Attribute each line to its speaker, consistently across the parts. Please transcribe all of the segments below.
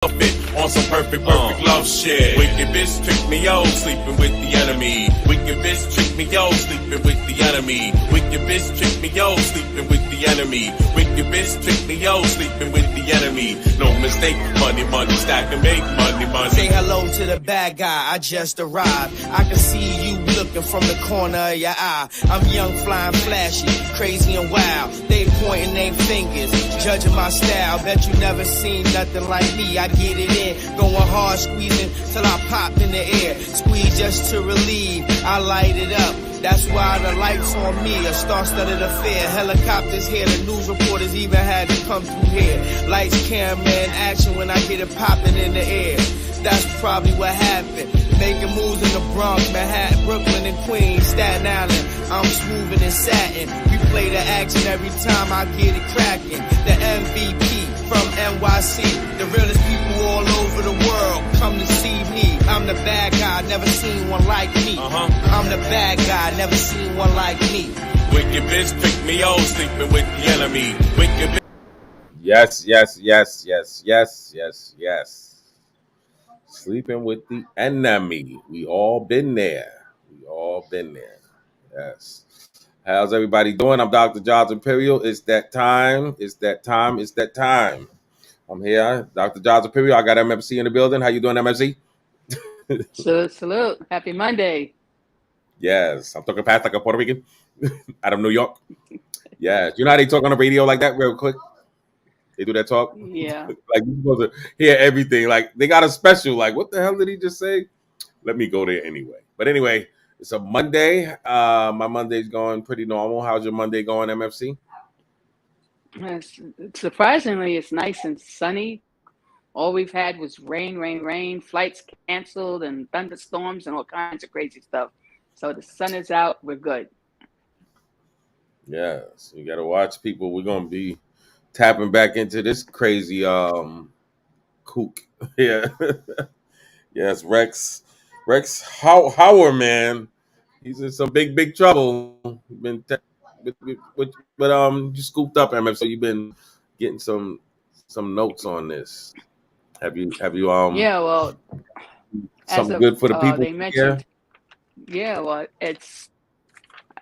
Speaker 1: On some perfect love shit. Wicked bitch trick me, yo, sleeping with the enemy. Wicked bitch trick me, yo, sleeping with the enemy. Wicked bitch trick me, yo, sleeping with the enemy. Wicked bitch trick me, yo, sleeping with the enemy. No mistake, money, money, stack and make money, money.
Speaker 2: Say hello to the bad guy, I just arrived. I can see you looking from the corner of your eye. I'm young, flying, flashy, crazy and wild. They pointing their fingers, judging my style. Bet you never seen nothing like me. I get it in, going hard, squeezing till I pop in the air. Squeeze just to relieve, I light it up. That's why the lights on me, a star-studded affair. Helicopters here, the news reporters even had to come through here. Lights, camera, and action when I get it popping in the air. That's probably what happened. Making moves in the Bronx, Manhattan, Brooklyn, and Queens, Staten Island. I'm smoothing and satin. We play the action every time I get it cracking. The MVP from NYC, the realest people all over the world come to see me. I'm the bad guy, never seen one like me. I'm the bad guy, never seen one like me.
Speaker 1: Wicked bitch pick me, oh, sleeping with the enemy. Wicked bitch.
Speaker 3: Yes, yes, yes, yes, yes, yes, yes. Sleeping with the enemy. We all been there. We all been there. Yes. How's everybody doing? I'm Dr. John's Imperial. It's that time. It's that time. It's that time. I'm here. Dr. John's Imperial. I got MMC in the building. How you doing, MMC?
Speaker 4: Salute, salute. Happy Monday.
Speaker 3: Yes. I'm talking fast like a Puerto Rican out of New York. Yes. You know how they talk on the radio like that real quick? They do that talk?
Speaker 4: Yeah.
Speaker 3: Like you're supposed to hear everything. Like they got a special. Like, what the hell did he just say? Let me go there anyway. But anyway, it's a Monday. My Monday's going pretty normal. How's your Monday going, MFC?
Speaker 4: Surprisingly, it's nice and sunny. All we've had was rain, rain, rain, flights canceled and thunderstorms and all kinds of crazy stuff. So the sun is out. We're good.
Speaker 3: Yes. You got to watch people. We're going to be tapping back into this crazy kook. Yeah. Yes, Rex Howard, man. He's in some big trouble. Been you scooped up, MF. So you've been getting some notes on this. Have you
Speaker 4: Yeah, well,
Speaker 3: something good for the people?
Speaker 4: They mentioned. Yeah, well, it's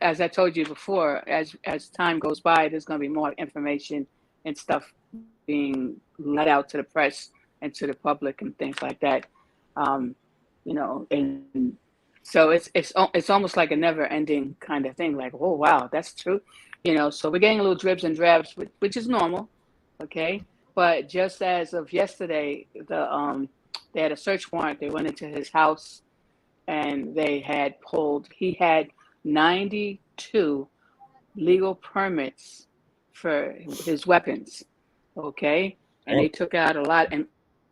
Speaker 4: as I told you before. As time goes by, there's going to be more information and stuff being let out to the press and to the public and things like that. You know, and so it's almost like a never-ending kind of thing. Like, oh wow, that's true. You know, so we're getting a little dribs and drabs, which is normal, okay. But just as of yesterday, they had a search warrant. They went into his house, and he had 92 legal permits for his weapons, okay, and they took out a lot, and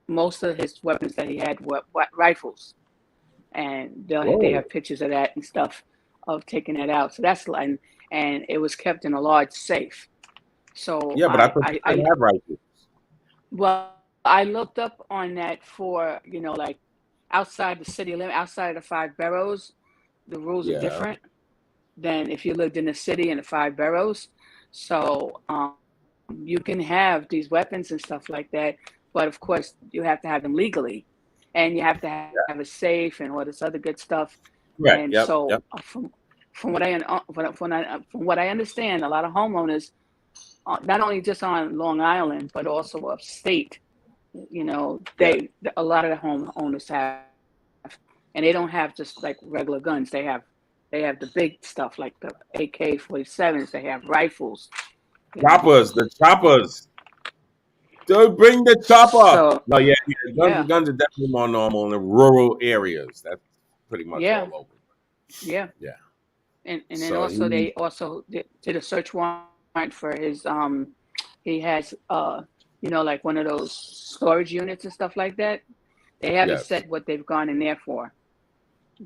Speaker 4: most of his weapons that he had were rifles. And they have pictures of that and stuff of taking that out. So that's and it was kept in a large safe. So
Speaker 3: yeah, but I have rifles.
Speaker 4: Well, I looked up on that for like outside the city limit, outside of the 5 boroughs, the rules are different than if you lived in the city in the 5 boroughs. So you can have these weapons and stuff like that, but of course you have to have them legally. And you have to have a safe and all this other good stuff.
Speaker 3: Right.
Speaker 4: And so, from what I understand, a lot of homeowners, not only just on Long Island but also upstate, a lot of the homeowners have, and they don't have just like regular guns. They have the big stuff like the AK-47s. They have rifles.
Speaker 3: The choppers. Don't bring the chopper. So, no, guns are definitely more normal in the rural areas. That's pretty much all over.
Speaker 4: Yeah. And then so they also did a search warrant for his he has like one of those storage units and stuff like that. They haven't said what they've gone in there for,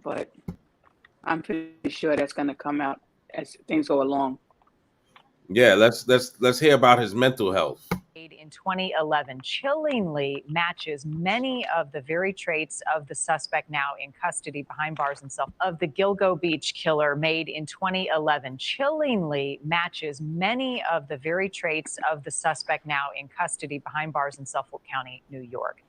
Speaker 4: but I'm pretty sure that's going to come out as things go along.
Speaker 3: Yeah, let's hear about his mental health.
Speaker 5: In 2011 chillingly matches many of the very traits of the suspect now in custody behind bars and self of the GILGO Beach killer made in 2011 chillingly matches many of the very traits of the suspect now in custody behind bars in Suffolk County, New York.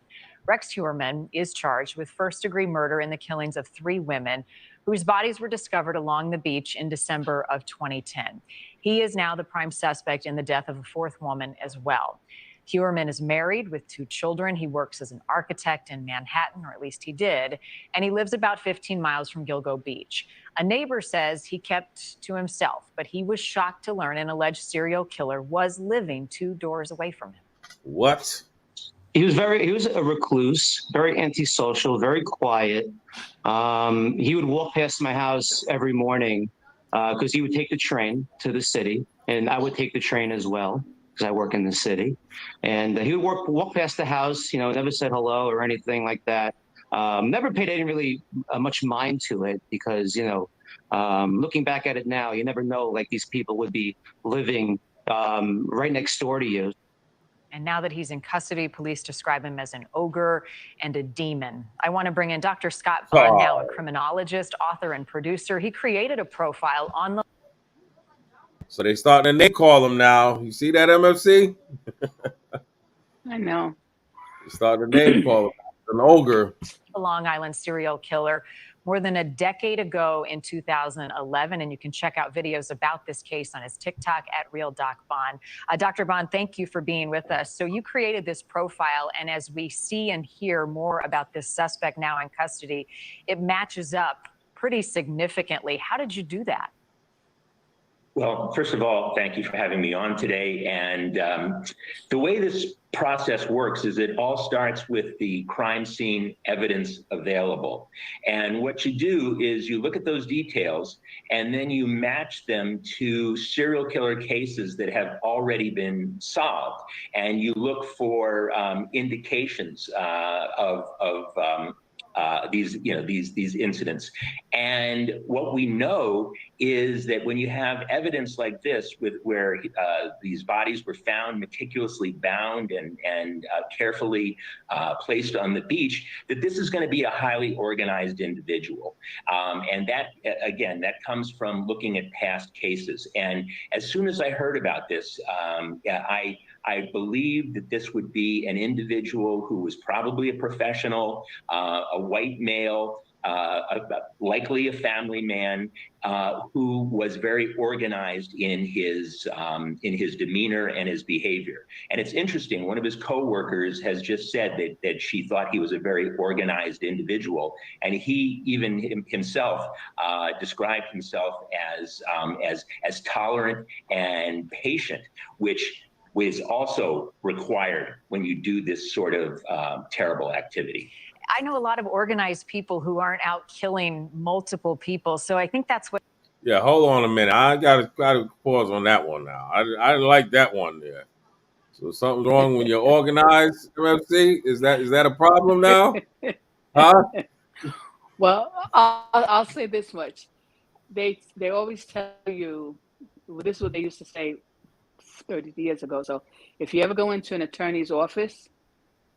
Speaker 5: Rex Heuermann is charged with first-degree murder in the killings of 3 women whose bodies were discovered along the beach in December of 2010. He is now the prime suspect in the death of a 4th woman as well. Heuermann is married with 2 children. He works as an architect in Manhattan, or at least he did, and he lives about 15 miles from GILGO Beach. A neighbor says he kept to himself, but he was shocked to learn an alleged serial killer was living 2 doors away from him.
Speaker 3: What?
Speaker 6: He was a recluse, very antisocial, very quiet. He would walk past my house every morning because he would take the train to the city, and I would take the train as well because I work in the city. And he would walk past the house, never said hello or anything like that. Never paid any really much mind to it because, looking back at it now, you never know, like these people would be living right next door to you.
Speaker 5: And now that he's in custody, police describe him as an ogre and a demon. I want to bring in Dr. Scott Bond, now a criminologist, author, and producer. He created a profile on the...
Speaker 3: So they starting to name call him now. You see that, MFC?
Speaker 4: I know.
Speaker 3: They starting to name call him an ogre.
Speaker 5: The Long Island serial killer more than a decade ago in 2011. And you can check out videos about this case on his TikTok at RealDocBond. Dr. Bond, thank you for being with us. So you created this profile, and as we see and hear more about this suspect now in custody, it matches up pretty significantly. How did you do that?
Speaker 7: Well, first of all, thank you for having me on today. And the way this process works is it all starts with the crime scene evidence available. And what you do is you look at those details and then you match them to serial killer cases that have already been solved. And you look for indications of these incidents. And what we know is that when you have evidence like this, where these bodies were found meticulously bound and carefully placed on the beach, that this is going to be a highly organized individual. And that, again, that comes from looking at past cases. And as soon as I heard about this, I believed that this would be an individual who was probably a professional, a white male, likely a family man, who was very organized in his demeanor and his behavior. And it's interesting, one of his coworkers has just said that she thought he was a very organized individual, and he even himself described himself as tolerant and patient, which was also required when you do this sort of terrible activity.
Speaker 5: I know a lot of organized people who aren't out killing multiple people, so I think that's what...
Speaker 3: Yeah, hold on a minute. I gotta pause on that one now. I didn't like that one there. So something's wrong when you're organized, MFC? Is that a problem now? Huh?
Speaker 4: Well, I'll say this much. They always tell you, this is what they used to say 30 years ago. So if you ever go into an attorney's office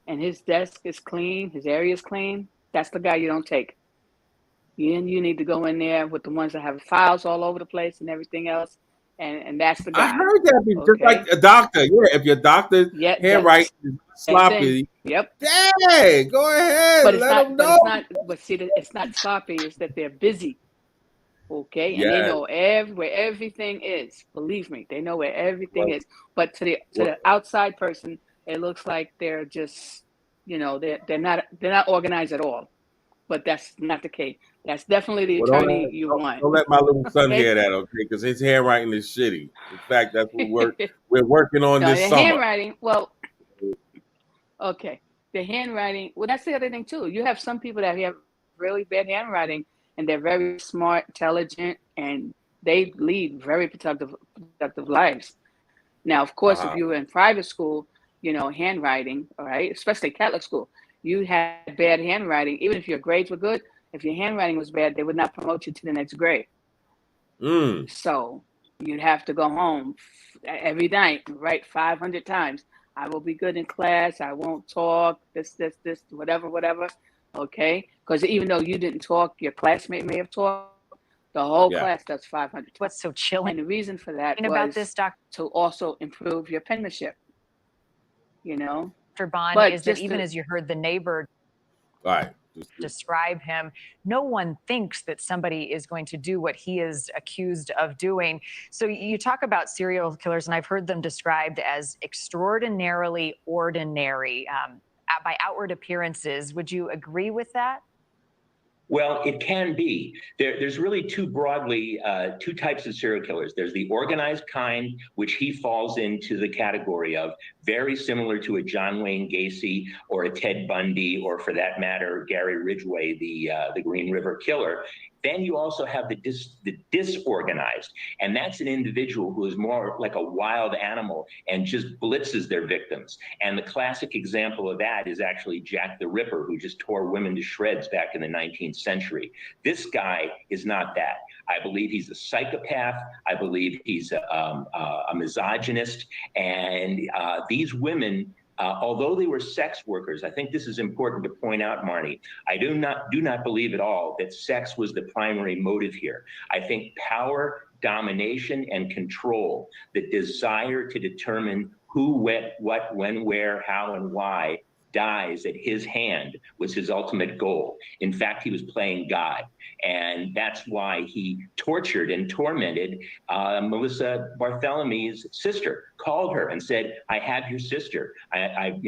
Speaker 4: and his desk is clean, his area is clean, that's the guy you don't take. You need to go in there with the ones that have files all over the place and everything else, and that's the guy.
Speaker 3: I heard that just like a doctor. Yeah, if your doctor's handwriting is sloppy, hey, go ahead,
Speaker 4: but
Speaker 3: let them know.
Speaker 4: But see, it's not sloppy. It's that they're busy. Okay, and they know where everything is. Believe me, they know where everything is. But to the outside person, it looks like they're just, they're not organized at all. But that's not the case. That's definitely the attorney you want.
Speaker 3: Don't let my little son hear that, okay? Because his handwriting is shitty. In fact, that's what we're working on this summer.
Speaker 4: Handwriting, well, okay. The handwriting, well, that's the other thing too. You have some people that have really bad handwriting, and they're very smart, intelligent, and they lead very productive lives. Now, of course, if you were in private school, handwriting, all right, especially Catholic school, you had bad handwriting. Even if your grades were good, if your handwriting was bad, they would not promote you to the next grade. So you'd have to go home every night, write 500 times. I will be good in class. I won't talk, this, whatever. Okay? Because even though you didn't talk, your classmate may have talked. The whole class does 500.
Speaker 5: What's so chilling?
Speaker 4: And the reason for that was to also improve your penmanship.
Speaker 5: Bonnie,
Speaker 4: But
Speaker 5: is that
Speaker 4: just
Speaker 5: even
Speaker 4: to,
Speaker 5: as you heard the neighbor
Speaker 3: All right.
Speaker 5: describe him, no one thinks that somebody is going to do what he is accused of doing. So you talk about serial killers, and I've heard them described as extraordinarily ordinary by outward appearances. Would you agree with that?
Speaker 7: Well, it can be. There's really two types of serial killers. There's the organized kind, which he falls into the category of, very similar to a John Wayne Gacy or a Ted Bundy, or for that matter, Gary Ridgway, the Green River Killer. Then you also have the disorganized, and that's an individual who is more like a wild animal and just blitzes their victims. And the classic example of that is actually Jack the Ripper, who just tore women to shreds back in the 19th century. This guy is not that. I believe he's a psychopath. I believe he's a misogynist. And these women, although they were sex workers, I think this is important to point out, Marnie, I do not believe at all that sex was the primary motive here. I think power, domination, and control, the desire to determine who, what, when, where, how, and why dies at his hand was his ultimate goal. In fact, he was playing God. And that's why he tortured and tormented Melissa Barthelomew's sister, called her and said, I have your sister. I've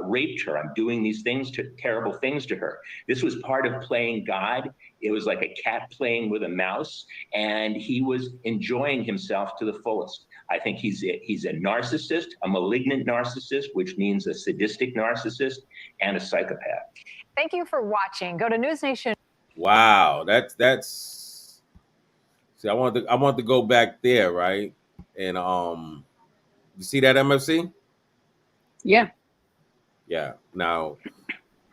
Speaker 7: raped her. I'm doing these things, terrible things to her. This was part of playing God. It was like a cat playing with a mouse, and he was enjoying himself to the fullest. I think he's a narcissist, a malignant narcissist, which means a sadistic narcissist, and a psychopath.
Speaker 5: Thank you for watching. Go to News Nation.
Speaker 3: Wow, that's. See, I want to go back there, right? And you see that MFC?
Speaker 4: yeah.
Speaker 3: Yeah. Now,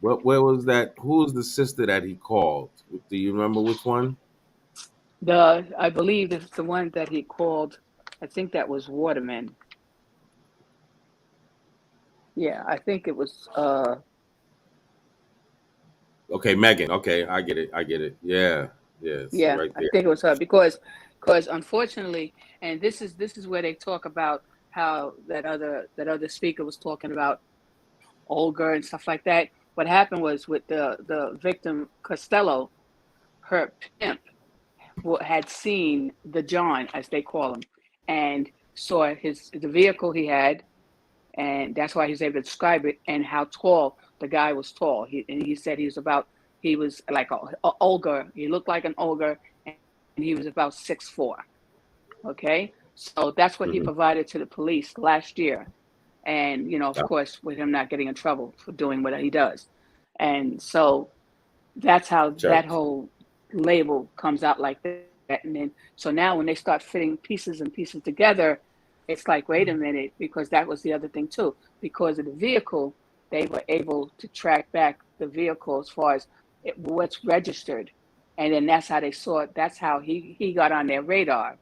Speaker 3: where was that? Who was the sister that he called? Do you remember which one?
Speaker 4: I believe it's the one that he called. I think that was Waterman. Yeah, I think it was.
Speaker 3: Okay, Megan. Okay, I get it. Yeah.
Speaker 4: Yeah,
Speaker 3: right
Speaker 4: I
Speaker 3: there.
Speaker 4: think it was her because unfortunately, and this is where they talk about how that other speaker was talking about Olga and stuff like that. What happened was with the victim Costello, her pimp had seen the John, as they call him, and saw the vehicle he had, and that's why he's able to describe it, and how tall the guy was. Tall. He said he was like a ogre. He looked like an ogre, and he was about 6'4". Okay, so that's what he provided to the police last year, and of course, with him not getting in trouble for doing what he does, and so that's how that whole label comes out like that. And then so now when they start fitting pieces together, it's like, wait a minute, because that was the other thing too. Because of the vehicle, they were able to track back the vehicle as far as what's registered. And then that's how they saw it. That's how he got on their radar.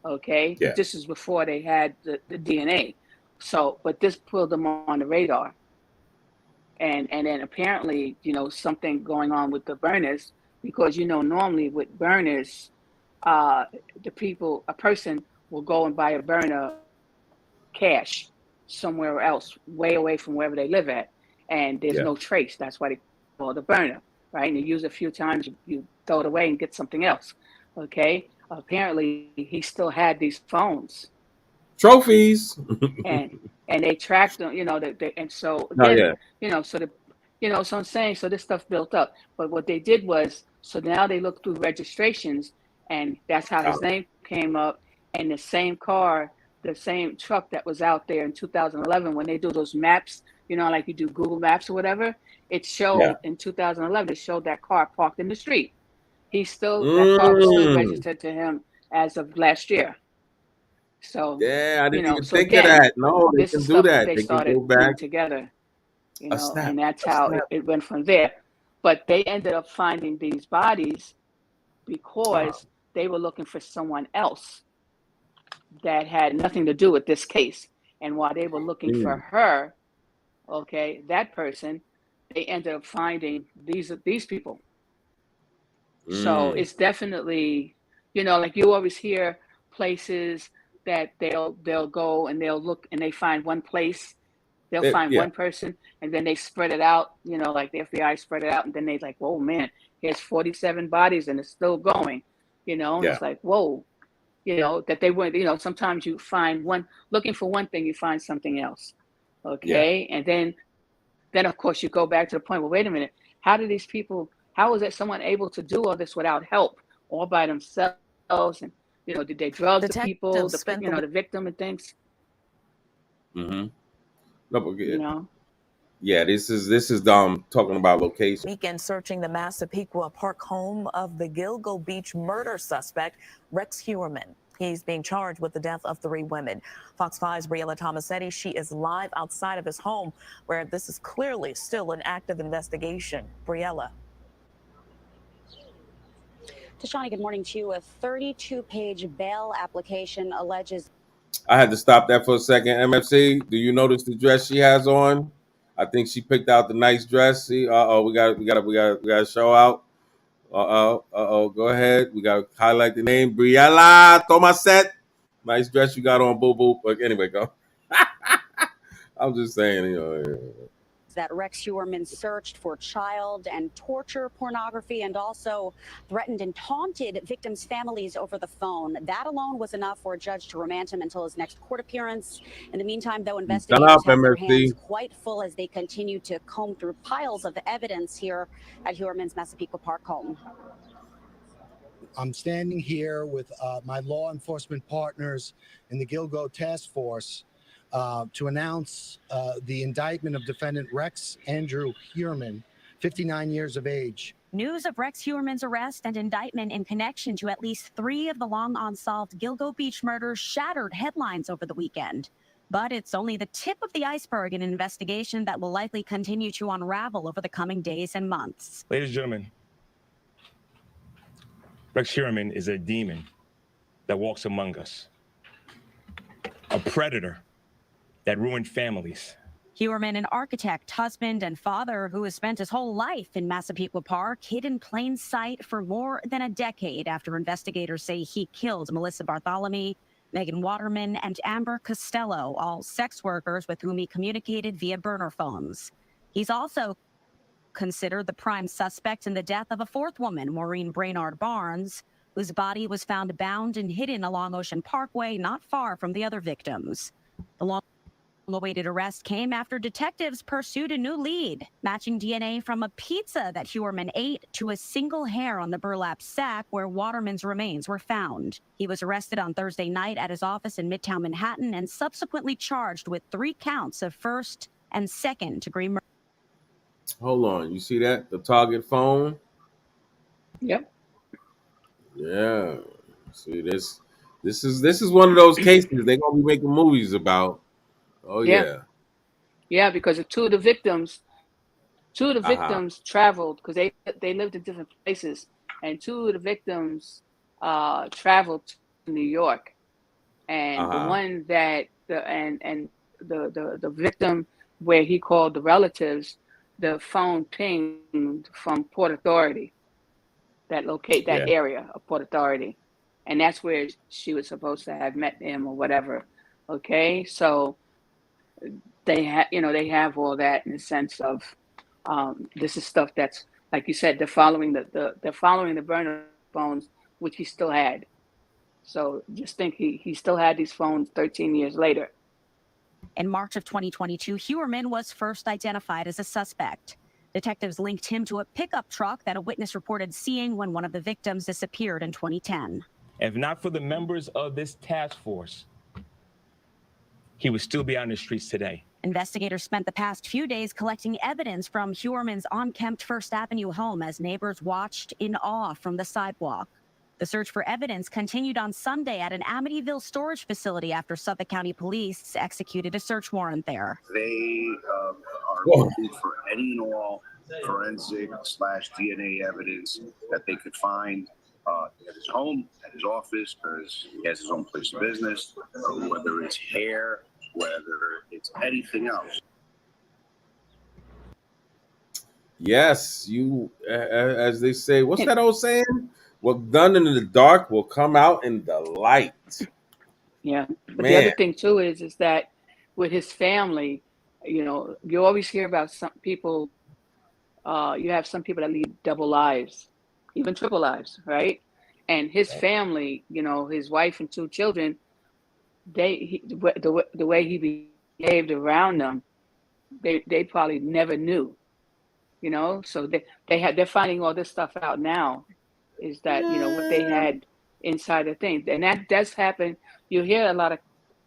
Speaker 4: Okay.
Speaker 3: Yeah.
Speaker 4: This is before they had the DNA. So, but this put them on the radar. And then apparently, something going on with the burners, because, normally with burners, a person will go and buy a burner cash somewhere else, way away from wherever they live at. And there's no trace. That's why they call it a burner, right? And you use it a few times, you throw it away and get something else. Okay. Apparently he still had these phones.
Speaker 3: Trophies.
Speaker 4: and they tracked them, and so so I'm saying, so this stuff built up. But what they did was, so now they look through registrations, and that's how his name came up. And the same car, the same truck that was out there in 2011, when they do those maps, like you do Google Maps or whatever, it showed in 2011, it showed that car parked in the street. That car was still registered to him as of last year. So
Speaker 3: I didn't even think
Speaker 4: again,
Speaker 3: of that. No, they
Speaker 4: this
Speaker 3: can
Speaker 4: is
Speaker 3: do
Speaker 4: stuff
Speaker 3: that.
Speaker 4: they
Speaker 3: They can
Speaker 4: started
Speaker 3: go
Speaker 4: putting
Speaker 3: back.
Speaker 4: together, and that's how it went from there. But they ended up finding these bodies because they were looking for someone else that had nothing to do with this case. And while they were looking for her, that person, they ended up finding these people. So it's definitely, like you always hear places that they'll go and they'll look and they find one place They'll find
Speaker 3: Yeah.
Speaker 4: one person and then they spread it out, you know, like the FBI spread it out, and then they like, whoa, man, here's 47 bodies and it's still going, you know, and
Speaker 3: Yeah.
Speaker 4: it's like, whoa, you know, that they weren't, you know, sometimes you find one, looking for one thing, you find something else. Okay. And then of course you go back to the point, well, wait a minute, how do these people, how is that someone able to do all this without help, all by themselves? And, you know, did they drug the people, the victim and things?
Speaker 3: Mm-hmm. No, but,
Speaker 4: You know?
Speaker 3: yeah, this is talking about location.
Speaker 8: Weekend searching the Massapequa Park home of the GILGO Beach murder suspect, Rex Huerman. He's being charged with the death of 3 women. Fox 5's Briella Tomasetti, she is live outside of his home, where this is clearly still an active investigation. Briella.
Speaker 9: Tashani, good morning to you. A 32-page bail application alleges.
Speaker 3: I had to stop that for a second. MFC, do you notice the dress she has on? I think she picked out the nice dress. See, we got to show out. Go ahead. We got to highlight the name, Briella Tomaset. Nice dress you got on, boo boo. But anyway, go. I'm just saying, you know.
Speaker 9: That Rex Huerman searched for child and torture pornography and also threatened and taunted victims' families over the phone. That alone was enough for a judge to remand him until his next court appearance. In the meantime, though, investigators have their hands quite full as they continue to comb through piles of evidence here at Huerman's Massapequa Park home.
Speaker 10: I'm standing here with my law enforcement partners in the GILGO task force to announce the indictment of defendant Rex Andrew Huerman, 59 years of age.
Speaker 9: News of Rex Huerman's arrest and indictment in connection to at least 3 of the long-unsolved GILGO Beach murders shattered headlines over the weekend. But it's only the tip of the iceberg in an investigation that will likely continue to unravel over the coming days and months.
Speaker 11: Ladies and gentlemen, Rex Huerman is a demon that walks among us, a predator that ruined families.
Speaker 9: Huerman, an architect, husband, and father who has spent his whole life in Massapequa Park, hid in plain sight for more than a decade after investigators say he killed Melissa Bartholomew, Megan Waterman, and Amber Costello, all sex workers with whom he communicated via burner phones. He's also considered the prime suspect in the death of a 4th woman, Maureen Brainard Barnes, whose body was found bound and hidden along Ocean Parkway, not far from the other victims. The long-awaited arrest came after detectives pursued a new lead, matching DNA from a pizza that Huerman ate to a single hair on the burlap sack where Waterman's remains were found. He was arrested on Thursday night at his office in Midtown Manhattan and subsequently charged with 3 counts of first and second-degree murder.
Speaker 3: Hold on, you see that? The target phone?
Speaker 4: Yep.
Speaker 3: Yeah. See, this is one of those cases they're gonna be making movies about. Oh yeah.
Speaker 4: Yeah, because of 2 of the victims traveled because they lived in different places, and 2 of the victims traveled to New York, and the one that the victim where he called the relatives, the phone pinged from Port Authority, that area of Port Authority, and that's where she was supposed to have met him or whatever. Okay, so they have all that in the sense of this is stuff that's, like you said, they're following the burner phones, which he still had. So just think he still had these phones 13 years later.
Speaker 9: In March of 2022, Huerman was first identified as a suspect. Detectives linked him to a pickup truck that a witness reported seeing when one of the victims disappeared in 2010.
Speaker 11: If not for the members of this task force, he would still be out in the streets today.
Speaker 9: Investigators spent the past few days collecting evidence from Huerman's unkempt First Avenue home as neighbors watched in awe from the sidewalk. The search for evidence continued on Sunday at an Amityville storage facility after Suffolk County Police executed a search warrant there.
Speaker 12: They are looking for any and all forensic/DNA evidence that they could find at his home, at his office, because he has his own place of business, or whether it's hair, whether it's anything else.
Speaker 3: Yes, as they say, what's that old saying? What's done in the dark will come out in the light.
Speaker 4: Yeah, but the other thing too is that with his family, You know, you always hear about some people. You have some people that lead double lives, even triple lives, right? And his family, you know, his wife and two children, the way he behaved around them, they probably never knew, you know. So they're finding all this stuff out now, is that, you know, what they had inside the thing, and that does happen. You hear a lot of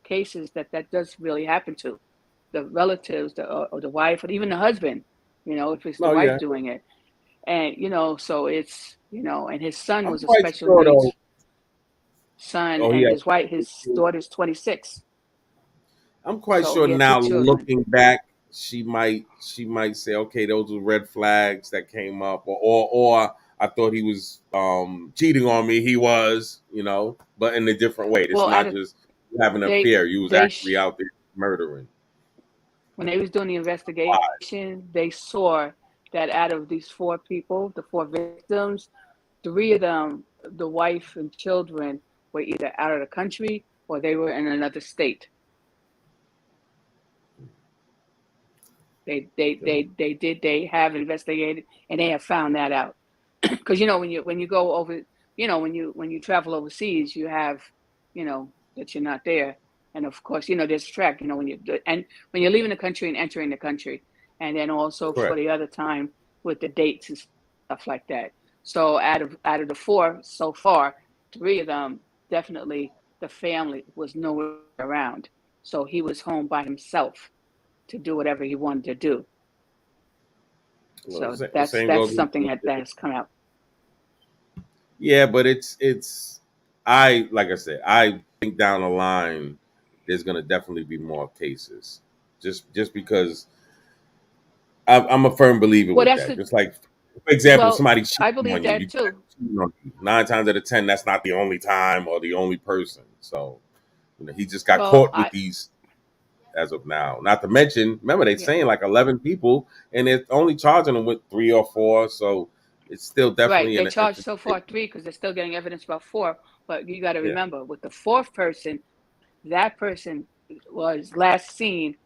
Speaker 4: cases that does really happen to the relatives, or the wife, or even the husband, you know, if it's the
Speaker 3: No,
Speaker 4: wife
Speaker 3: yeah.
Speaker 4: doing it. And, you know, so it's, you know, and his son
Speaker 3: I'm
Speaker 4: was a
Speaker 3: quite
Speaker 4: special
Speaker 3: sure though.
Speaker 4: needs son,
Speaker 3: Oh,
Speaker 4: and
Speaker 3: yeah.
Speaker 4: his daughter's 26.
Speaker 3: I'm quite
Speaker 4: So
Speaker 3: sure
Speaker 4: he had two
Speaker 3: now,
Speaker 4: children.
Speaker 3: looking back, she might say, okay, those were red flags that came up, or I thought he was cheating on me. He was, you know, but in a different way. It's
Speaker 4: Well,
Speaker 3: not just having an
Speaker 4: they
Speaker 3: affair. You was
Speaker 4: they
Speaker 3: actually out there murdering.
Speaker 4: when they was doing the investigation, they saw that out of these four people, the four victims, three of them, the wife and children, were either out of the country or they were in another state. They have investigated, and they have found that out. Because, you know, when you go over, you know, when you travel overseas, you have, you know, that you're not there. And of course, you know, there's track, you know, when you're leaving the country and entering the country, and then also for
Speaker 3: Correct.
Speaker 4: the other time with the dates and stuff like that. So out of the four so far, three of them, definitely the family was nowhere around. So he was home by himself to do whatever he wanted to do.
Speaker 3: Well,
Speaker 4: So
Speaker 3: the same
Speaker 4: that's
Speaker 3: goes.
Speaker 4: something that has come out.
Speaker 3: Yeah, but it's. I like I said, I think down the line, there's gonna definitely be more cases, just because I'm a firm believer
Speaker 4: Well,
Speaker 3: with
Speaker 4: that's
Speaker 3: that.
Speaker 4: the
Speaker 3: Just like, for example,
Speaker 4: well,
Speaker 3: somebody
Speaker 4: I
Speaker 3: cheating
Speaker 4: believe
Speaker 3: on you,
Speaker 4: that too.
Speaker 3: 9 times out of 10, that's not the only time or the only person. So, you know, he just got
Speaker 4: Well,
Speaker 3: caught with these as of now. Not to mention, remember they
Speaker 4: yeah,
Speaker 3: saying like 11 people, and they're only charging them with 3 or 4. So it's still
Speaker 4: right.
Speaker 3: definitely
Speaker 4: They
Speaker 3: an
Speaker 4: charged so far three because they're still getting evidence about four. But you got to
Speaker 3: yeah.
Speaker 4: remember, with the fourth person, that person was last seen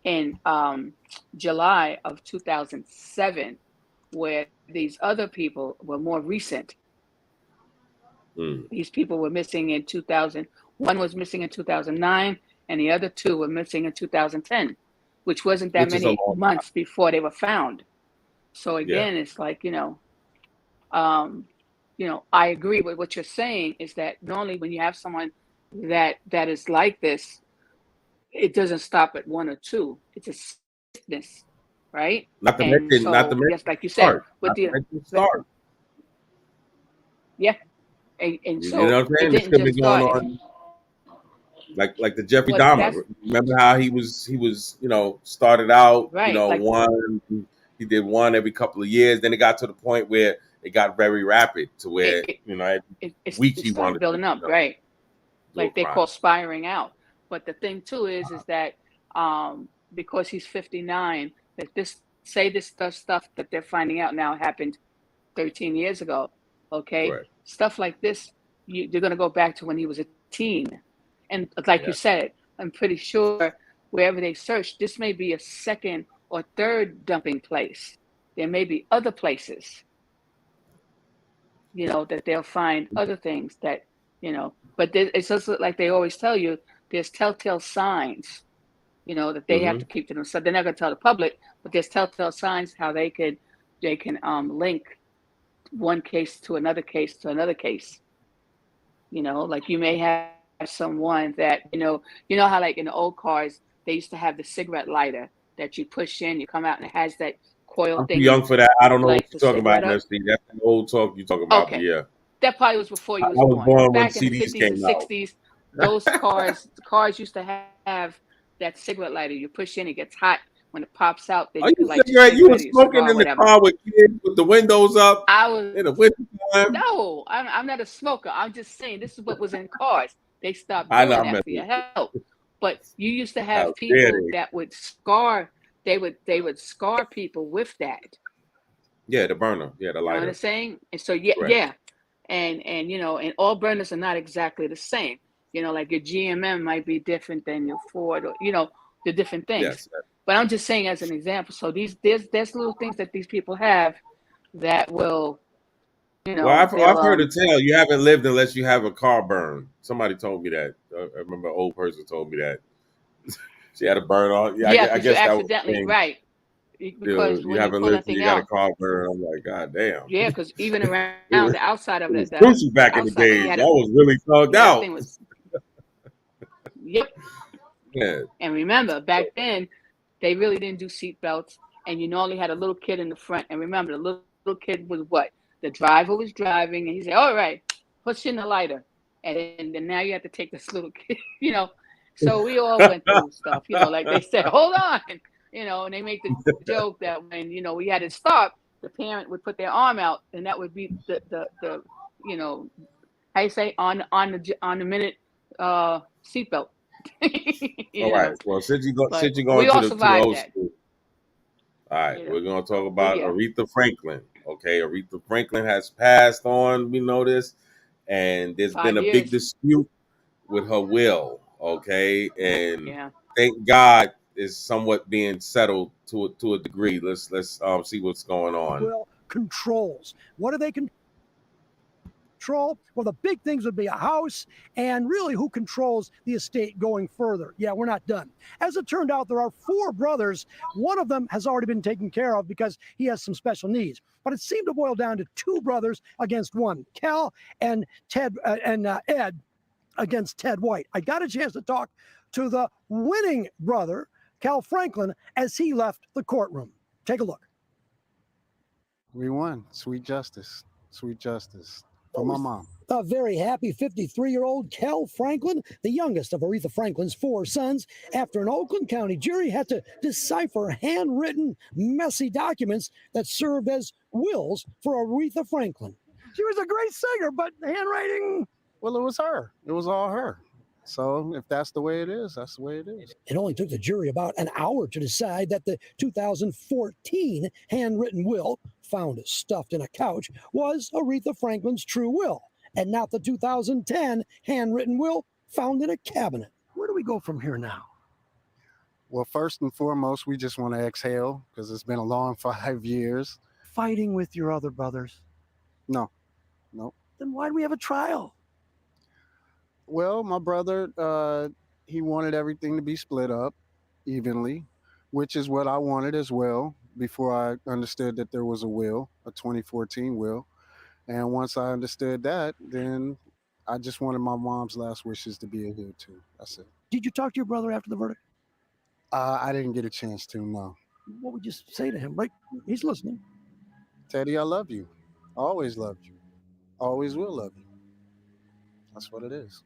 Speaker 4: in July of 2007, where these other people were more recent.
Speaker 3: Mm.
Speaker 4: These people were missing in 2000. One was missing in 2009, and the other two were missing in 2010, which wasn't that
Speaker 3: Which is a
Speaker 4: many
Speaker 3: long time.
Speaker 4: months before they were found. So
Speaker 3: Yeah.
Speaker 4: again, it's like, um, I agree with what you're saying. Is that normally when you have someone that is like this, it doesn't stop at one or two. It's a sickness, right?
Speaker 3: Not to
Speaker 4: And
Speaker 3: mention, not to
Speaker 4: so,
Speaker 3: mention
Speaker 4: yes, like you said,
Speaker 3: start.
Speaker 4: with
Speaker 3: Not to
Speaker 4: the
Speaker 3: mention start.
Speaker 4: yeah, and
Speaker 3: You know
Speaker 4: so
Speaker 3: what I'm
Speaker 4: it
Speaker 3: saying? This
Speaker 4: didn't
Speaker 3: could be
Speaker 4: just
Speaker 3: going
Speaker 4: start. If
Speaker 3: on like the Jeffrey
Speaker 4: what that's
Speaker 3: Dahmer. Remember how he was started out
Speaker 4: right, like
Speaker 3: one, he did one every couple of years. Then it got to the point where it got very rapid to
Speaker 4: it
Speaker 3: where
Speaker 4: it,
Speaker 3: every week
Speaker 4: it
Speaker 3: he
Speaker 4: started
Speaker 3: wanted to
Speaker 4: building up, right?
Speaker 3: do a
Speaker 4: Like they
Speaker 3: crime.
Speaker 4: call spiring out. But the thing too is that because he's 59, that this stuff that they're finding out now happened 13 years ago. Okay,
Speaker 3: Correct.
Speaker 4: stuff like this, they're going to go back to when he was a teen, and like you
Speaker 3: Yeah.
Speaker 4: said, I'm pretty sure wherever they search, this may be a second or third dumping place. There may be other places, that they'll find other things that, but it's just like they always tell you, there's telltale signs, that they have
Speaker 3: Mm-hmm.
Speaker 4: to keep to themselves. So they're not going to tell the public, but there's telltale signs how they can link one case to another case to another case. Like you may have someone that, how like in the old cars, they used to have the cigarette lighter that you push in, you come out and it has that coil
Speaker 3: I'm too
Speaker 4: thing and
Speaker 3: young for that. I don't know what
Speaker 4: light the
Speaker 3: you're talking about,
Speaker 4: cigarette up.
Speaker 3: NEWZ. That's the old talk you talk about, but
Speaker 4: Okay.
Speaker 3: yeah.
Speaker 4: That probably was before
Speaker 3: I
Speaker 4: you was
Speaker 3: was
Speaker 4: born.
Speaker 3: born when
Speaker 4: Back in the
Speaker 3: CDs
Speaker 4: 50s and
Speaker 3: came out.
Speaker 4: 60s, those cars used to have that cigarette lighter. You push in, it gets hot. When it pops out, then
Speaker 3: Are
Speaker 4: you can
Speaker 3: you
Speaker 4: light your
Speaker 3: cigarette? You
Speaker 4: cigarette
Speaker 3: were
Speaker 4: or your
Speaker 3: smoking
Speaker 4: cigar or
Speaker 3: in the
Speaker 4: whatever.
Speaker 3: car with kids with the windows up
Speaker 4: I was
Speaker 3: in the winter time?
Speaker 4: No, I'm not a smoker. I'm just saying this is what was in cars. They stopped
Speaker 3: I know
Speaker 4: doing
Speaker 3: I'm
Speaker 4: that for
Speaker 3: messing
Speaker 4: your
Speaker 3: with you.
Speaker 4: health. But you used to
Speaker 3: How
Speaker 4: have
Speaker 3: dare
Speaker 4: people
Speaker 3: they?
Speaker 4: that would scar. They would scar people with that.
Speaker 3: Yeah, the burner. Yeah, the
Speaker 4: You know what I'm
Speaker 3: lighter.
Speaker 4: saying? And so yeah,
Speaker 3: Correct.
Speaker 4: yeah, and all burners are not exactly the same. Like your GMM might be different than your Ford, or the different things.
Speaker 3: Yes.
Speaker 4: But I'm just saying as an example. So there's little things that these people have that will, you know,
Speaker 3: Well,
Speaker 4: they'll
Speaker 3: I've heard a tale. You haven't lived unless you have a car burn. Somebody told me that. I remember an old person told me that. She had a burn on. Yeah,
Speaker 4: yeah,
Speaker 3: I
Speaker 4: because you
Speaker 3: guess that was the
Speaker 4: accidentally
Speaker 3: thing.
Speaker 4: right because
Speaker 3: You
Speaker 4: when you
Speaker 3: haven't
Speaker 4: pull
Speaker 3: lived
Speaker 4: that
Speaker 3: till
Speaker 4: thing
Speaker 3: you got a
Speaker 4: out,
Speaker 3: car burn. I'm like, God damn.
Speaker 4: yeah, because even around
Speaker 3: It was,
Speaker 4: the outside of
Speaker 3: it
Speaker 4: it,
Speaker 3: was crucial
Speaker 4: the
Speaker 3: back in the
Speaker 4: outside, if you
Speaker 3: days.
Speaker 4: had
Speaker 3: I
Speaker 4: a
Speaker 3: was really thugged
Speaker 4: yeah, that
Speaker 3: out.
Speaker 4: thing was yep.
Speaker 3: Yeah.
Speaker 4: And remember, back then, they really didn't do seat belts, and you normally had a little kid in the front. And remember, the little kid was what? The driver was driving, and he said, "All right, push in the lighter." And then now you have to take this little kid, you know. So we all went through stuff, you know, like they said, hold on, you know, and they make the joke that when, you know, we had to stop, the parent would put their arm out, and that would be the you know, how you say, on the minute seatbelt.
Speaker 3: All
Speaker 4: You
Speaker 3: right.
Speaker 4: know,
Speaker 3: Well, since
Speaker 4: but
Speaker 3: you're
Speaker 4: we
Speaker 3: going
Speaker 4: all
Speaker 3: to the
Speaker 4: survived
Speaker 3: old
Speaker 4: that.
Speaker 3: school, all right,
Speaker 4: You know,
Speaker 3: we're gonna talk
Speaker 4: oh
Speaker 3: about
Speaker 4: yeah,
Speaker 3: Aretha Franklin. Okay, Aretha Franklin has passed on. We know this, and there's been
Speaker 4: 5
Speaker 3: a big
Speaker 4: years.
Speaker 3: dispute with her will. Okay, and
Speaker 4: Yeah,
Speaker 3: thank God is somewhat being settled to a degree. Let's see what's going on.
Speaker 13: Will controls. What do they control? Well, the big things would be a house and really who controls the estate going further. Yeah, we're not done. As it turned out, there are 4 brothers. One of them has already been taken care of because he has some special needs. But it seemed to boil down to 2 brothers against 1, Cal and Ed against Ted White. I got a chance to talk to the winning brother, Cal Franklin, as he left the courtroom. Take a look.
Speaker 14: We won. Sweet justice. Sweet justice. For my mom.
Speaker 13: A very happy 53-year-old Cal Franklin, the youngest of Aretha Franklin's 4 sons, after an Oakland County jury had to decipher handwritten, messy documents that served as wills for Aretha Franklin. She was a great singer, but handwriting...
Speaker 14: Well, it was her. It was all her. So if that's the way it is, that's the way it is.
Speaker 13: It only took the jury about an hour to decide that the 2014 handwritten will, found stuffed in a couch, was Aretha Franklin's true will, and not the 2010 handwritten will found in a cabinet. Where do we go from here now?
Speaker 14: Well, first and foremost, we just want to exhale because it's been a long 5 years.
Speaker 13: Fighting with your other brothers?
Speaker 14: No.
Speaker 13: Then why do we have a trial?
Speaker 14: Well, my brother, he wanted everything to be split up evenly, which is what I wanted as well before I understood that there was a will, a 2014 will. And once I understood that, then I just wanted my mom's last wishes to be adhered to. That's it.
Speaker 13: Did you talk to your brother after the verdict?
Speaker 14: I didn't get a chance to, no.
Speaker 13: What would you say to him? Right? He's listening.
Speaker 14: Teddy, I love you. I always loved you. Always will love you. That's what it is.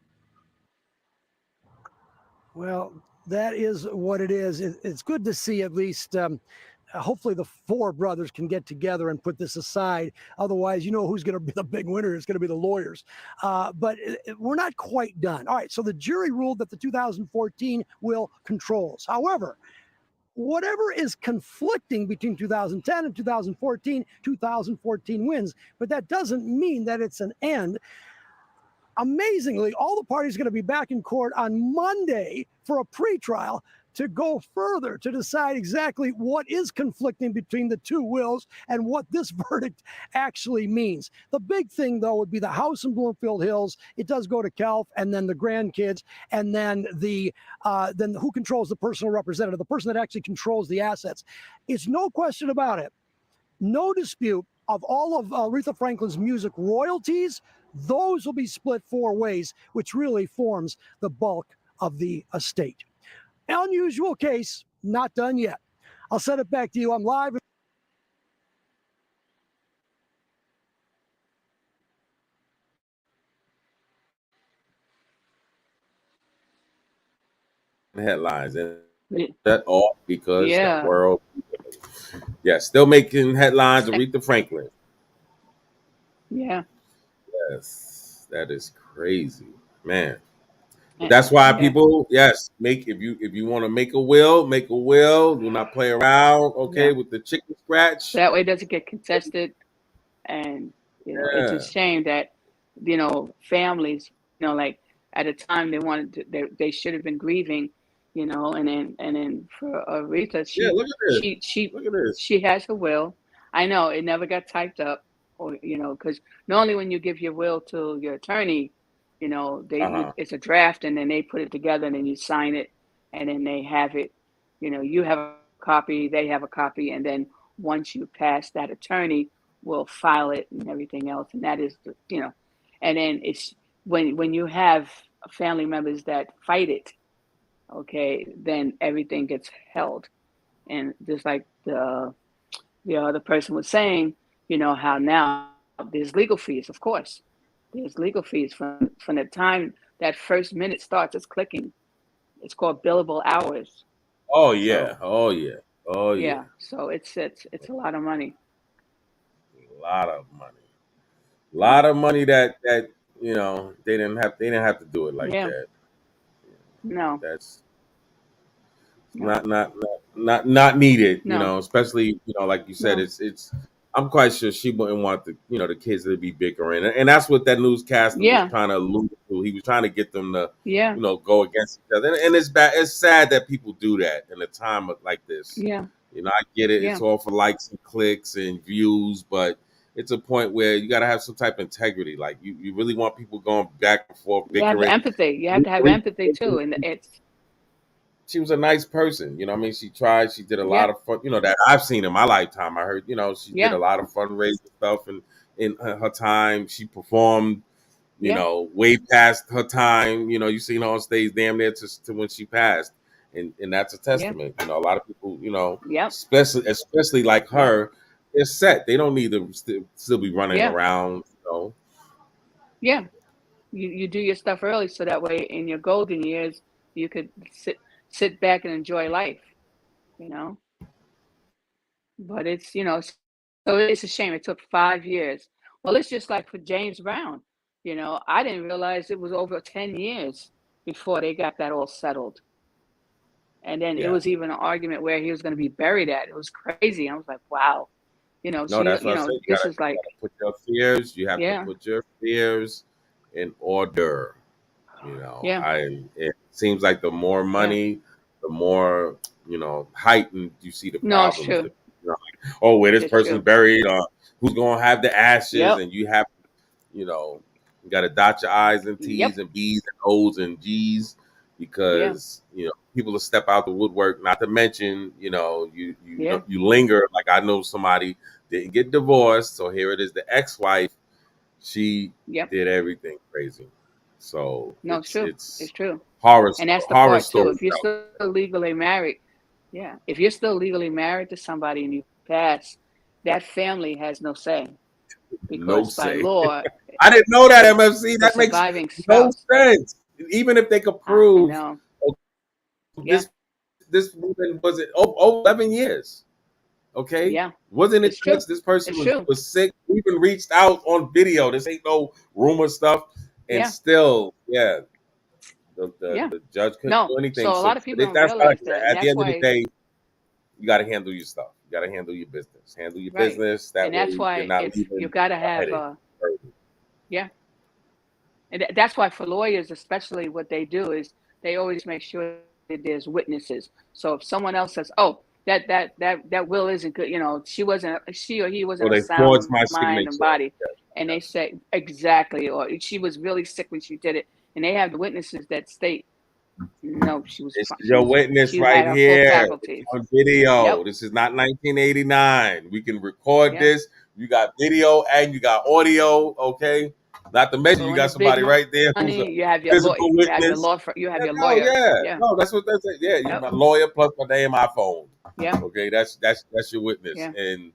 Speaker 13: Well, that is what it is. It's good to see at least, hopefully the 4 brothers can get together and put this aside. Otherwise, you know who's going to be the big winner? It's going to be the lawyers. But we're not quite done. All right, so the jury ruled that the 2014 will controls. However, whatever is conflicting between 2010 and 2014, 2014 wins. But that doesn't mean that it's an end. Amazingly, all the parties are going to be back in court on Monday for a pretrial to go further to decide exactly what is conflicting between the 2 wills and what this verdict actually means. The big thing, though, would be the house in Bloomfield Hills. It does go to Kelf, and then the grandkids, and then then who controls the personal representative, the person that actually controls the assets. It's no question about it. No dispute of all of Aretha Franklin's music royalties. Those will be split 4 ways, which really forms the bulk of the estate. Unusual case, not done yet. I'll send it back to you. I'm live.
Speaker 3: Headlines and shut off because
Speaker 4: yeah.
Speaker 3: the world, still making headlines. Aretha Franklin.
Speaker 4: Yeah.
Speaker 3: Yes, that is crazy, man. But that's why people, make if you want to make a will, make a will. Do not play around, with the chicken scratch.
Speaker 4: That way it doesn't get contested. And, you know, it's a shame that, families, like at a time they should have been grieving, you know, and then for Aretha,
Speaker 3: Yeah, look at this. Look at this.
Speaker 4: she has her will. I know it never got typed up, or you know, because normally when you give your will to your attorney, you know, it's a draft, and then they put it together, and then you sign it, and then they have it. You know, you have a copy, they have a copy, and then once you pass, that attorney will file it and everything else, and that is the, you know, and then it's when you have family members that fight it, okay, then everything gets held. And just like the other person was saying, you know, how now there's legal fees, of course. There's legal fees from the time that first minute starts, it's clicking. It's called billable hours.
Speaker 3: Oh yeah.
Speaker 4: So
Speaker 3: Oh yeah. Oh yeah.
Speaker 4: yeah, so it's a lot of money.
Speaker 3: A lot of money. A
Speaker 4: Yeah.
Speaker 3: lot of money that you know they didn't have to do it like
Speaker 4: Yeah.
Speaker 3: that.
Speaker 4: No.
Speaker 3: That's
Speaker 4: No.
Speaker 3: not needed, you
Speaker 4: No.
Speaker 3: know, especially, you know, like you said,
Speaker 4: No.
Speaker 3: it's I'm quite sure she wouldn't want the, you know, the kids to be bickering. And that's what that newscaster was
Speaker 4: Yeah.
Speaker 3: trying to allude to. He was trying to get them to,
Speaker 4: Yeah.
Speaker 3: you know, go against each other. And it's bad, it's sad that people do that in a time like this.
Speaker 4: Yeah.
Speaker 3: You know, I get it,
Speaker 4: Yeah.
Speaker 3: it's all for likes and clicks and views, but it's a point where you gotta have some type of integrity. Like you really want people going back and forth
Speaker 4: You have
Speaker 3: bickering.
Speaker 4: empathy. You have to have empathy too. And it's
Speaker 3: She was a nice person, you know what I mean? She tried, she did a lot
Speaker 4: yeah.
Speaker 3: of fun, you know, that I've seen in my lifetime. I heard, you know, she did
Speaker 4: Yeah.
Speaker 3: a lot of fundraising stuff and in her time. She performed, you
Speaker 4: Yeah.
Speaker 3: know, way past her time. You know, you seen her on stage damn near to when she passed. And that's a
Speaker 4: Yeah.
Speaker 3: testament. You know, a lot of people, you know,
Speaker 4: Yep.
Speaker 3: especially like
Speaker 4: Yep.
Speaker 3: her, they're set. They don't need to still be running
Speaker 4: Yeah.
Speaker 3: around, you know.
Speaker 4: Yeah. You do your stuff early so that way in your golden years you could sit back and enjoy life, you know. But it's, you know, so it's a shame it took 5 years. Well, it's just like for James Brown, you know, I didn't realize it was over 10 years before they got that all settled. And then it
Speaker 3: Yeah.
Speaker 4: was even an argument where he was going to be buried at. It was crazy. I was like, wow, you know, so
Speaker 3: No, that's
Speaker 4: you
Speaker 3: what I said.
Speaker 4: know, this is like,
Speaker 3: Put your fears. You have to
Speaker 4: yeah,
Speaker 3: put your fears in order. You know,
Speaker 4: yeah,
Speaker 3: it seems like the more
Speaker 4: yeah.
Speaker 3: money, the more, you know, heightened you see the
Speaker 4: No, it's
Speaker 3: problems.
Speaker 4: true.
Speaker 3: You know, like, oh, where this
Speaker 4: It's
Speaker 3: person's
Speaker 4: true.
Speaker 3: buried, who's gonna have the ashes,
Speaker 4: Yep.
Speaker 3: and you have, you know, you got to dot your I's and T's
Speaker 4: Yep.
Speaker 3: and B's and O's and G's
Speaker 4: Yeah.
Speaker 3: because you know people will step out the woodwork. Not to mention, you know,
Speaker 4: Yeah.
Speaker 3: you linger. Like I know somebody didn't get divorced, so here it is. The ex-wife, she
Speaker 4: Yep.
Speaker 3: did everything crazy. So
Speaker 4: No, it's true.
Speaker 3: it's
Speaker 4: It's true.
Speaker 3: horror
Speaker 4: And that's the
Speaker 3: horror
Speaker 4: part too.
Speaker 3: stories
Speaker 4: If you're
Speaker 3: out
Speaker 4: still legally married, yeah. If you're still legally married to somebody and you pass, that family has no say
Speaker 3: there. No
Speaker 4: because by
Speaker 3: say.
Speaker 4: law,
Speaker 3: I didn't know that, MFC.
Speaker 4: the
Speaker 3: That makes
Speaker 4: surviving
Speaker 3: no
Speaker 4: spouse.
Speaker 3: sense. Even if they could
Speaker 4: I
Speaker 3: prove,
Speaker 4: know.
Speaker 3: okay,
Speaker 4: Yeah.
Speaker 3: this woman was it 11 years. Okay,
Speaker 4: Yeah.
Speaker 3: wasn't it
Speaker 4: It's true.
Speaker 3: just this person
Speaker 4: It's true.
Speaker 3: was sick? Even reached out on video. This ain't no rumor stuff, and
Speaker 4: Yeah.
Speaker 3: still, yeah,
Speaker 4: Yeah.
Speaker 3: the judge couldn't
Speaker 4: No.
Speaker 3: do anything.
Speaker 4: So a
Speaker 3: So
Speaker 4: lot of people don't
Speaker 3: that's how
Speaker 4: realize that. And
Speaker 3: at the
Speaker 4: that's
Speaker 3: end of the
Speaker 4: why,
Speaker 3: day, you got to handle your stuff. You got to handle your business. Handle your
Speaker 4: right.
Speaker 3: business. That
Speaker 4: And that's
Speaker 3: way, you're
Speaker 4: why
Speaker 3: not
Speaker 4: it's, you
Speaker 3: leaving
Speaker 4: got to
Speaker 3: a
Speaker 4: have,
Speaker 3: headache.
Speaker 4: yeah. And that's why for lawyers, especially what they do is they always make sure that there's witnesses. So if someone else says, "Oh, that will isn't good," you know, she or he
Speaker 3: So
Speaker 4: wasn't a
Speaker 3: they forged
Speaker 4: sound
Speaker 3: my
Speaker 4: mind and
Speaker 3: signature.
Speaker 4: body, and they say exactly, or she was really sick when she did it, and they have the witnesses that state, no, she was
Speaker 3: This
Speaker 4: fine.
Speaker 3: is your witness
Speaker 4: She
Speaker 3: right
Speaker 4: had her full
Speaker 3: here. It's
Speaker 4: faculties.
Speaker 3: on video.
Speaker 4: Yep.
Speaker 3: This is not 1989. We can record
Speaker 4: Yeah.
Speaker 3: this. You got video and you got audio. Okay. Not to mention
Speaker 4: But
Speaker 3: you
Speaker 4: when
Speaker 3: got
Speaker 4: it's big
Speaker 3: somebody right there who's a
Speaker 4: money, you have your lawyer.
Speaker 3: physical
Speaker 4: You have your
Speaker 3: witness.
Speaker 4: law. You have
Speaker 3: Yeah,
Speaker 4: your
Speaker 3: no,
Speaker 4: lawyer.
Speaker 3: yeah,
Speaker 4: Yeah.
Speaker 3: no, that's it. Yeah, you're
Speaker 4: Yep.
Speaker 3: my lawyer plus my name, my phone.
Speaker 4: Yeah.
Speaker 3: Okay, that's your witness,
Speaker 4: Yeah.
Speaker 3: and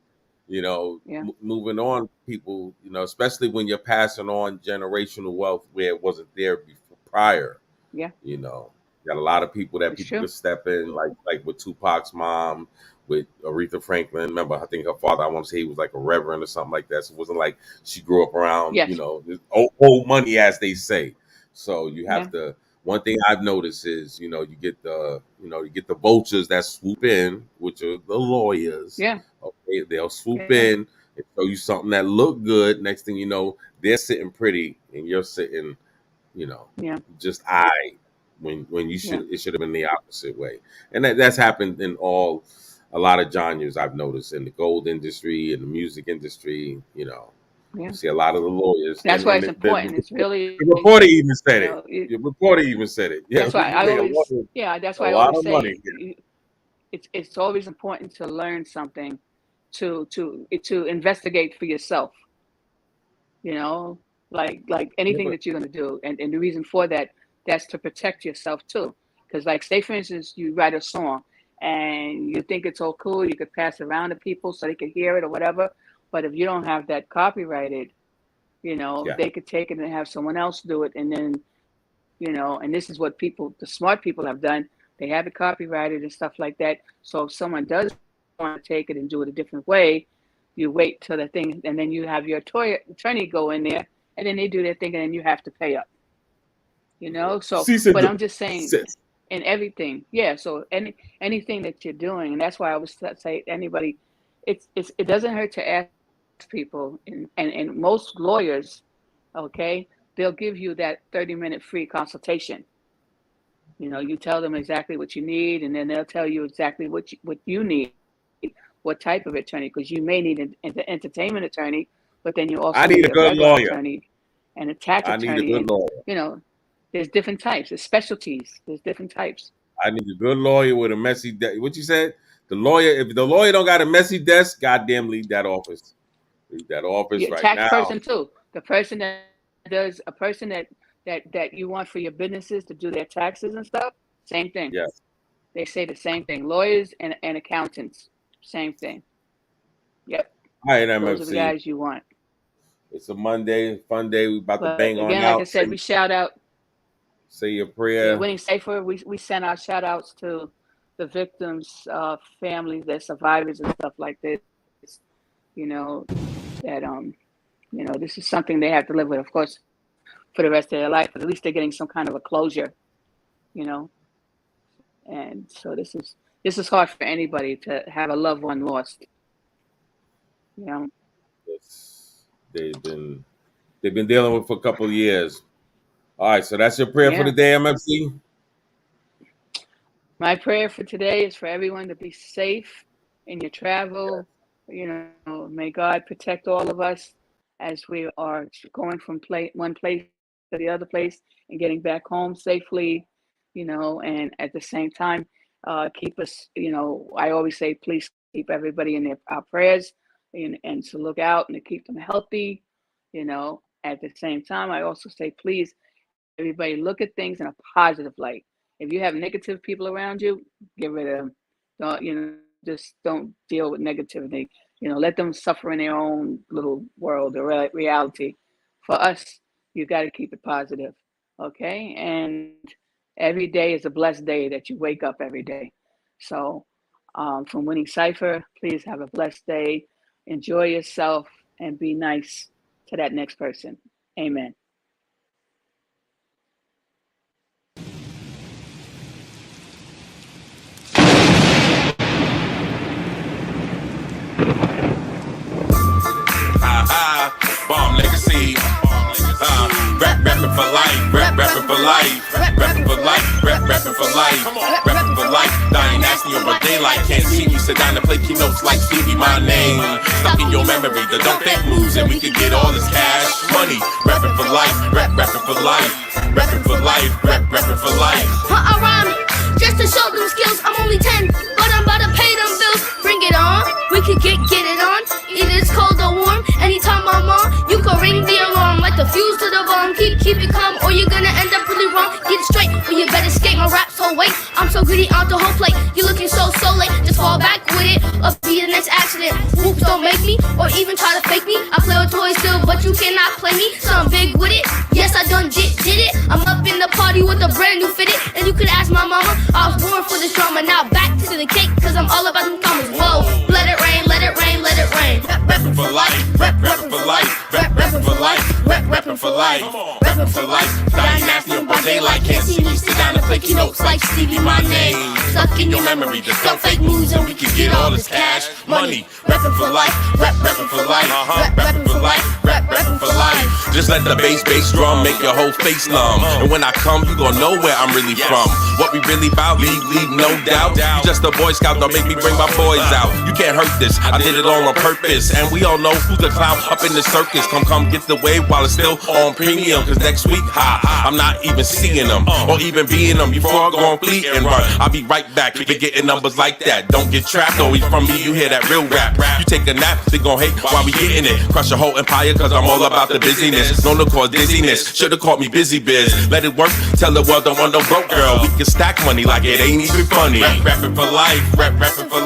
Speaker 3: you know,
Speaker 4: Yeah.
Speaker 3: moving on, people, you know, especially when you're passing on generational wealth where it wasn't there before prior.
Speaker 4: Yeah.
Speaker 3: You know, got a lot of people that
Speaker 4: It's
Speaker 3: people
Speaker 4: true.
Speaker 3: could step in, like with Tupac's mom, with Aretha Franklin. Remember, I think her father, I want to say he was like a reverend or something like that. So it wasn't like she grew up around, you
Speaker 4: Yes.
Speaker 3: know, this old money, as they say. So you
Speaker 4: Yeah.
Speaker 3: have to. One thing I've noticed is, you know, you get the vultures that swoop in, which are the lawyers.
Speaker 4: Yeah.
Speaker 3: Okay, they'll swoop
Speaker 4: Yeah.
Speaker 3: in and show you something that look good. Next thing you know, they're sitting pretty and you're sitting, you know,
Speaker 4: Yeah.
Speaker 3: just eye. when you should it should have been the opposite way. And that's happened in a lot of genres. I've noticed in the gold industry, in the music industry. You know, you see a lot of the lawyers.
Speaker 4: That's why it's important. It's really
Speaker 3: the reporter even said it.
Speaker 4: The
Speaker 3: reporter even said it. Yeah,
Speaker 4: that's why I always that's why I always say it's always important to learn something, to investigate for yourself. You know, like anything that you're going to do, and the reason for that's to protect yourself too. Because like, say for instance, you write a song and you think it's all cool, you could pass it around to people so they could hear it or whatever. But if you don't have that copyrighted, you know, they could take it and have someone else do it, and then, you know, and this is what the smart people have done. They have it copyrighted and stuff like that. So if someone does want to take it and do it a different way, you wait till the thing, and then you have your attorney go in there, and then they do their thing, and then you have to pay up. You know, so but I'm just saying, in everything, so anything that you're doing, and that's why I was say anybody, it doesn't hurt to ask people, and most lawyers, okay, they'll give you that 30-minute free consultation. You know, you tell them exactly what you need, and then they'll tell you exactly what you need, what type of attorney, because you may need an entertainment attorney, but then you also
Speaker 3: need a good lawyer
Speaker 4: attorney and a tax attorney.
Speaker 3: I need a good lawyer.
Speaker 4: You know, there's different types. There's specialties. There's different types.
Speaker 3: I need a good lawyer with a messy desk. What you said? The lawyer, if the lawyer don't got a messy desk, goddamn, leave that office. Leave that office right
Speaker 4: tax
Speaker 3: now.
Speaker 4: Person too. The person that does that you want for your businesses to do their taxes and stuff. Same thing.
Speaker 3: Yes.
Speaker 4: They say the same thing. Lawyers and accountants, same thing. Yep.
Speaker 3: All right, MFC.
Speaker 4: Those are the guys you want.
Speaker 3: It's a Monday, fun day. We about to bang on
Speaker 4: again,
Speaker 3: out.
Speaker 4: like I said, we shout out.
Speaker 3: Say your prayer.
Speaker 4: Winning CYPHER, we send our shout outs to the victims' families, their survivors and stuff like this. You know, that you know, this is something they have to live with, of course, for the rest of their life, but at least they're getting some kind of a closure, you know. And so this is hard for anybody to have a loved one lost. You know.
Speaker 3: They've been dealing with for a couple of years. All right, so that's your prayer for the day, MFC?
Speaker 4: My prayer for today is for everyone to be safe in your travel. You know, may God protect all of us as we are going from one place to the other place and getting back home safely, you know, and at the same time, keep us, you know, I always say, please keep everybody in our prayers and to look out and to keep them healthy, you know. At the same time, I also say, please, everybody look at things in a positive light. If you have negative people around you, get rid of them. Don't, you know, just don't deal with negativity. You know, let them suffer in their own little world or reality. For us, you got to keep it positive, okay? And every day is a blessed day that you wake up every day. So from Winning CYPHER, please have a blessed day. Enjoy yourself and be nice to that next person. Amen.
Speaker 1: Bomb legacy. Rapping for life. Rapping for life. Rapping for life. Rapping for life. Rapping for life. Dying nasty over daylight. Can't see me sit down and play keynotes like Stevie. My name stuck in your memory. The don't fake moves and we can get all this cash money. Rapping for life. Rapping for life. Rapping for life. Rapping for life.
Speaker 15: I rhyme just to show them skills. I'm only 10, but I'm about to pay them bills. Bring it on. We could get it on. Either it's cold or warm. Anytime I'm on, you can ring the alarm like the fuse to the bomb. Keep it calm, or you're gonna end up really wrong. Get it straight, or you better escape my rap. So wait, I'm so greedy on the whole plate. You're looking so late. Just fall back with it, or be the next accident. Whoops, don't make me, or even try to fake me. I play with toys still, but you cannot play me. So I'm big with it. Yes, I done did it. I'm up in the party with a brand new fitted, and you could ask my mama. I was born for this drama. Now back to the cake, cause I'm all about them commas. Whoa, let it rain, let it rain, let it rain.
Speaker 1: Rapping for life, rapping for life, rapping for life, rapping for life, rapping for life. Dying nasty by daylight, can't see me sit down and play keynotes like Stevie. My name stuck in your memory. Just don't fake moves and we can get all this cash money. Rapping for life, rapping for life, rapping for life, rapping for life. Just Just let the bass drum make your whole face numb. And when I come, you gon' know where I'm really from. What we really bout, leave no doubt. You just a Boy Scout, don't make me bring my boys out. You can't hurt this, I did it all on purpose. And we all know who's the clown up in the circus. Come get the wave while it's still on premium. Cause next week, I'm not even seeing them or even being them. Before I go on fleet and run, I'll be right back. If you're getting numbers like that, don't get trapped. Always from me, you hear that real rap. You take a nap, they gon' hate while we getting it. Crush your whole empire, cause I'm all about the busyness. Known to cause dizziness, should've called me Busy Biz. Let it work, tell the world don't want no broke girl. We can stack money like it ain't even funny. Rapping for life, rapping for life.